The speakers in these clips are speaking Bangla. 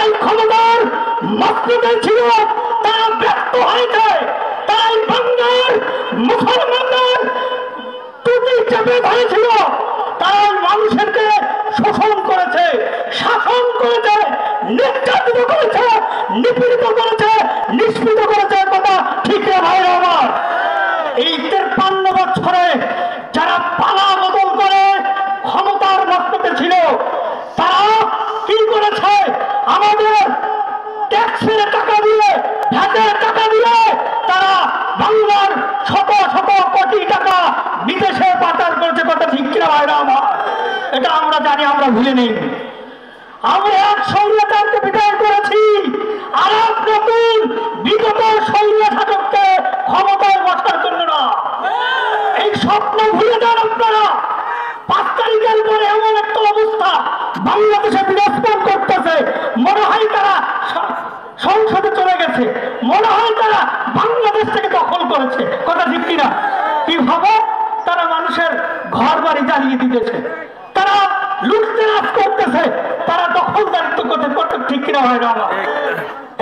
তারাই ক্ষমতার মসজিদে ছিল, তারা ব্যর্থ হয়েছে, তাই বাংলার মুসলমানদের টুটি চেপে ধরেছিল, তারা মানুষেরকে শোষণ করেছে, শাসন করেছে, নির্যাতিত করেছে, নিপীড়িত করেছে, নিষ্পৃত করেছে। কথা ঠিক না ভাইরা আমার? এই 53 বছরে যারা পালা বদল করে ক্ষমতার মস্তকে ছিল, তারা কি করেছে? আমাদের ট্যাক্সের টাকা দিয়ে, ভ্যাটের টাকা দিয়ে তারা বাংলার শত শত কোটি টাকা বিদেশে পাচার করেছে। কথা ঠিক কিনা ভাইরা আমার? এটা আমরা জানি, আমরা ভুলে নেই। আমরা এক স্বৈরাচারকে বিদায় করেছি, আর এক নতুন বিগত স্বৈরাচার শাসককে ক্ষমতায় বসার জন্য না। এই স্বপ্ন ভুলে যান আপনারা। 5 তারিখের পরে এমন একটা অবস্থা বাংলাদেশে বিরাজমান করতেছে, মনে হয় তারা সংসদে চলে গেছে, মনে হয় তারা বাংলাদেশ থেকে দখল করেছে। কথা ঠিক কিনা? কিভাবে তারা মানুষের ঘর বাড়ি জ্বালিয়ে দিতেছে, তারা লুটতরাজ করতেছে, তারা দখলদারিত্ব করতে। ঠিক কিনা হয় না?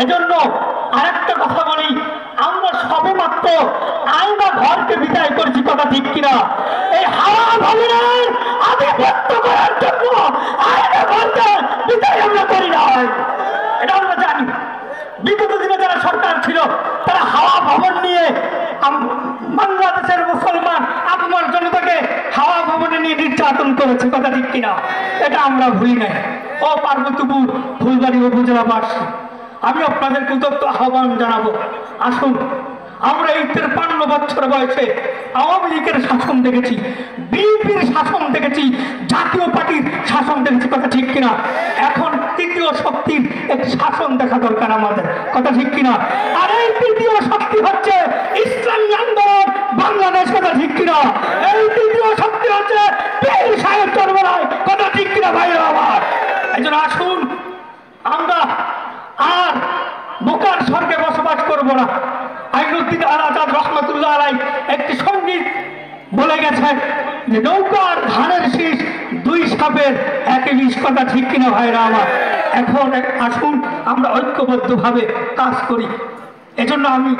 এজন্য আরেকটা কথা বলি, আমরা সবে মাত্র আয়না ঘরকে বিদায় করেছি। কথা ঠিক কিনা? এই হাওয়া ভবনের আধিপত্য করার জন্য আয়না ঘরকে বিদায় আমরা করি না, এটা আমরা জানি। বিগত দিনে যারা সরকার ছিল, তারা হাওয়া ভবন নিয়ে বাংলাদেশের মুসলমান আপনার জনতাকে হাওয়া ভবনে নিয়ে নির্যাতন করেছে। কথা ঠিক কিনা? এটা আমরা ভুলি নাই। ও পার্বতীপুর ফুলবাড়ি উপজেলাবাসী, আমি আপনাদের কৃতজ্ঞ আহ্বান জানাবো, আসুন আমরা এই 53 বছর বয়সে আওয়ামী লীগের শাসন দেখেছি, বিএনপির শাসন দেখেছি, জাতীয় পার্টির শাসন দেখেছি। কথা ঠিক কিনা? এখন তৃতীয় শক্তির একটি শাসন দেখা দরকার আমাদের। কথা ঠিক কিনা? আর এই তৃতীয় শক্তি হচ্ছে ইসলামী আন্দোলন বাংলাদেশ। কথা ঠিক কিনা? এই তৃতীয় শক্তি হচ্ছে পীর সাহেব চরমরায়। কথা ঠিক কিনা ভাইরা আমার? এই জন্য আসুন আমরা আর বোকার স্বর্গে বসবাস করবো না। আইনুদ্দিন আল আজাদ রহমতুল্লাহ আলাই একটি সঙ্গীত বলে গেছেন যে নৌকার ধানের শীষ 2 সাপের একই বিষ। কথা ঠিক কিনা ভাইরা আমার? এখন আসুন আমরা ঐক্যবদ্ধভাবে কাজ করি। এজন্য আমি